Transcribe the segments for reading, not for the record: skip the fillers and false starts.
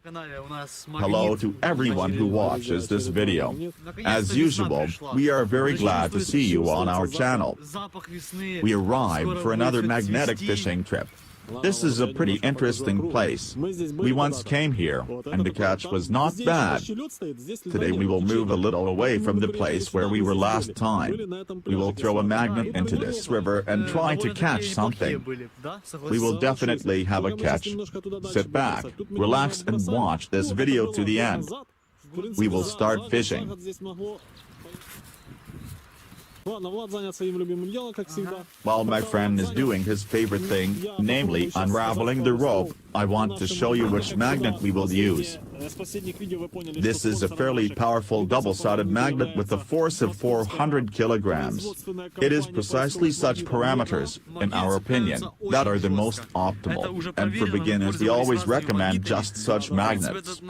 Hello to everyone who watches this video. As usual, we are very glad to see you on our channel. We arrived for another magnetic fishing trip. This is a pretty interesting place. We once came here, and the catch was not bad. Today we will move a little away from the place where we were last time. We will throw a magnet into this river and try to catch something. We will definitely have a catch. Sit back, relax and watch this video to the end. We will start fishing. While my friend is doing his favorite thing, namely unraveling the rope, I want to show you which magnet we will use. This is a fairly powerful double-sided magnet with a force of 400 kilograms. It is precisely such parameters, in our opinion, that are the most optimal, and for beginners we always recommend just such magnets.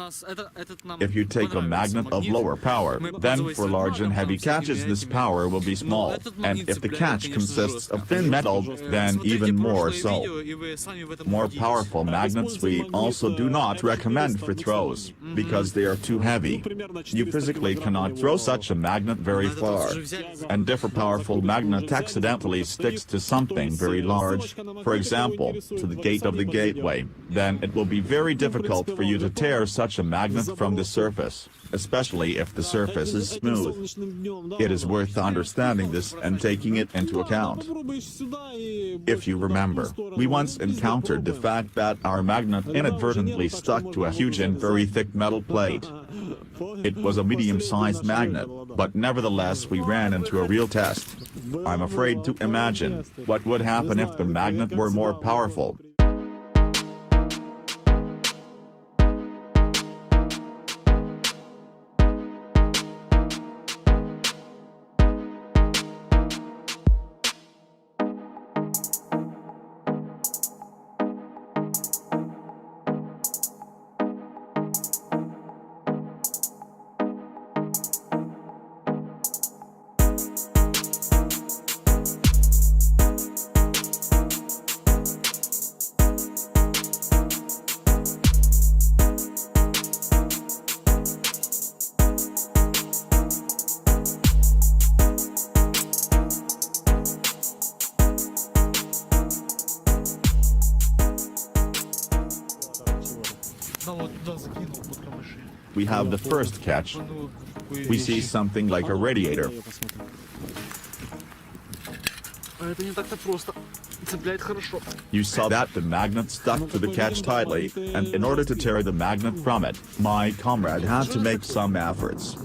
If you take a magnet of lower power, then for large and heavy catches this power will be small, and if the catch consists of thin metal, then even more so. More powerful magnets we also do not recommend for throws, because they are too heavy. You physically cannot throw such a magnet very far. And if a powerful magnet accidentally sticks to something very large, for example, to the gate of the gateway, then it will be very difficult for you to tear such a magnet from the surface, especially if the surface is smooth. It is worth understanding this and taking it into account. If you remember, we once encountered the fact that our magnet inadvertently stuck to a huge and very thick metal plate. It was a medium-sized magnet, but nevertheless we ran into a real test. I'm afraid to imagine what would happen if the magnet were more powerful. We have the first catch. We see something like a radiator. You saw that the magnet stuck to the catch tightly, and in order to tear the magnet from it, my comrade had to make some efforts.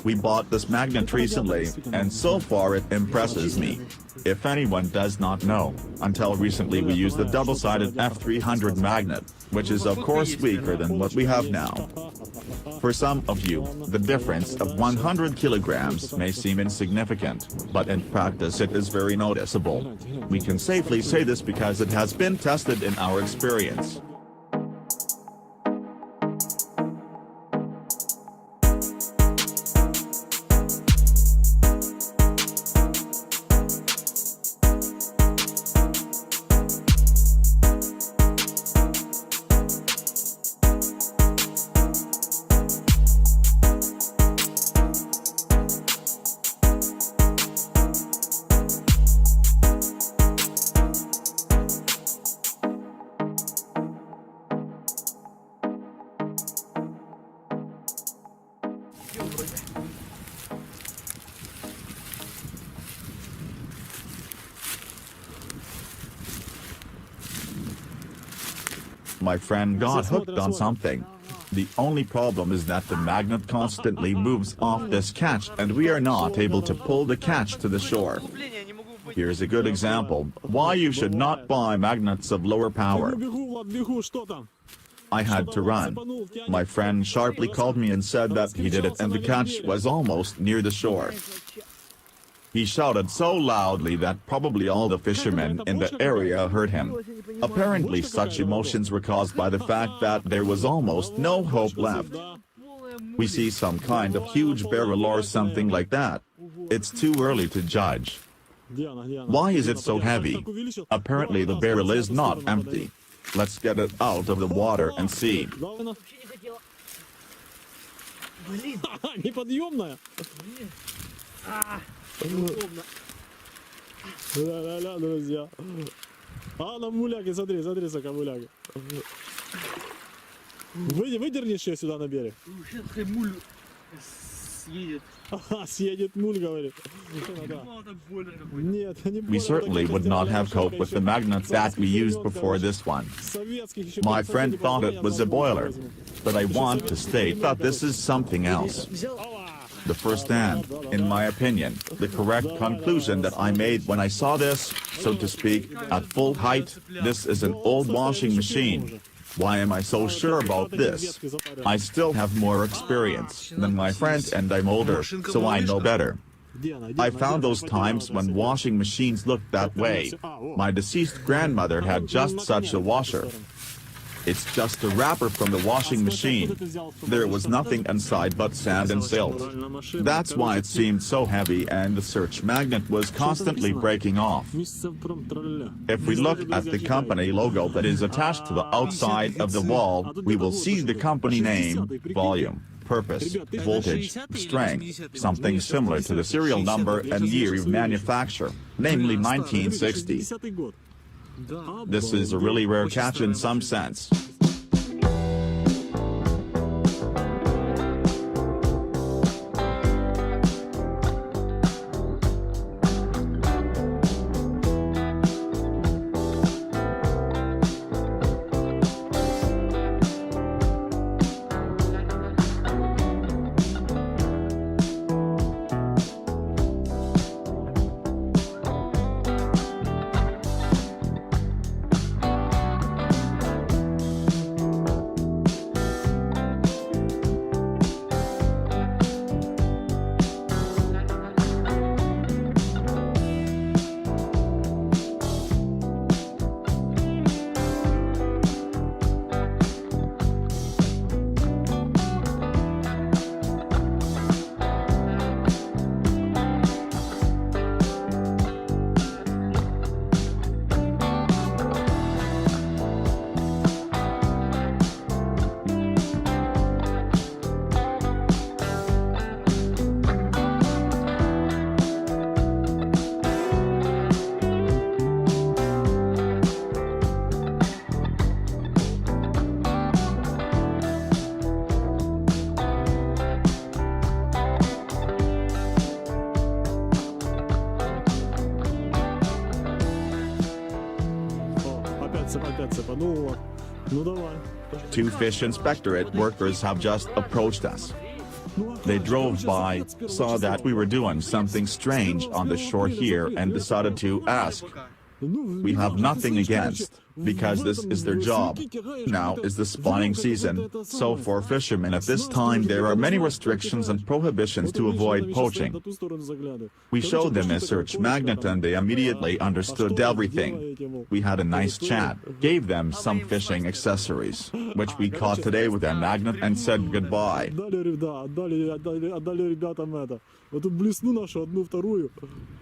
We bought this magnet recently, and so far it impresses me. If anyone does not know, until recently we used the double-sided F300 magnet, which is of course weaker than what we have now. For some of you, the difference of 100 kilograms may seem insignificant, but in practice it is very noticeable. We can safely say this because it has been tested in our experience. My friend got hooked on something. The only problem is that the magnet constantly moves off this catch and we are not able to pull the catch to the shore. Here's a good example why you should not buy magnets of lower power. I had to run. My friend sharply called me and said that he did it and the catch was almost near the shore. He shouted so loudly that probably all the fishermen in the area heard him. Apparently such emotions were caused by the fact that there was almost no hope left. We see some kind of huge barrel or something like that. It's too early to judge. Why is it so heavy? Apparently the barrel is not empty. Let's get it out of the water and see. Вообще не хотела. Блин, Неподъемная? неудобно. Ля-ля-ля, друзья. А, на муляке, смотри, смотри, сука, муляка. Выдернешь ее сюда на берег? Сейчас хай муль съедет. Ага, съедет муль, говорит. Мало так больно какой-то. Нет, не We certainly would not have coped with the magnet that we used before this one. My friend thought it was a boiler, but I want to state that this is something else. Взял. The first and, in my opinion, the correct conclusion that I made when I saw this, so to speak, at full height, this is an old washing machine. Why am I so sure about this? I still have more experience than my friend and I'm older, so I know better. I found those times when washing machines looked that way. My deceased grandmother had just such a washer. It's just a wrapper from the washing machine. There was nothing inside but sand and silt. That's why it seemed so heavy and the search magnet was constantly breaking off. If we look at the company logo that is attached to the outside of the wall, we will see the company name, volume, purpose, voltage, strength, something similar to the serial number and year of manufacture, namely 1960. This is a really rare catch in some sense. Опять цепа. Ну вот. Ну давай. Two fish inspectorate workers have just approached us. They drove by, saw that we were doing something strange on the shore here and decided to ask. We have nothing against, because this is their job. Now is the spawning season, so for fishermen at this time there are many restrictions and prohibitions to avoid poaching. We showed them a search magnet and they immediately understood everything. We had a nice chat, gave them some fishing accessories, which we caught today with a magnet and said goodbye. Отдали ребятам это. Вот тут блесну нашу, одну, вторую.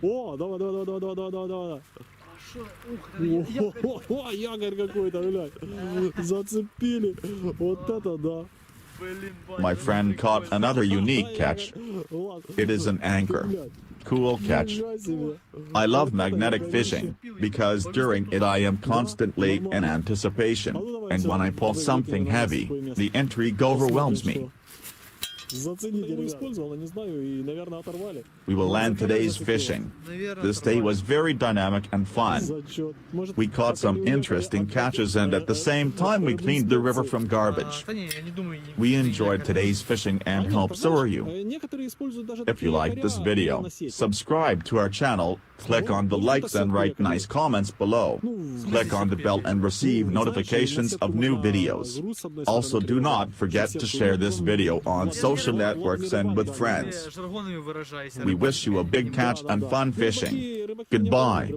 О, давай. О, якорь какой-то, блядь. Зацепили. Вот это да. My friend caught another unique catch. It is an anchor. Cool catch. I love magnetic fishing, because during it I am constantly in anticipation, and when I pull something heavy, the intrigue overwhelms me. We will land today's fishing. This day was very dynamic and fun. We caught some interesting catches and at the same time we cleaned the river from garbage. We enjoyed today's fishing and hope so are you. If you liked this video, subscribe to our channel, click on the likes and write nice comments below. Click on the bell and receive notifications of new videos. Also do not forget to share this video on social networks and with friends. We wish you a big catch and fun fishing. Goodbye.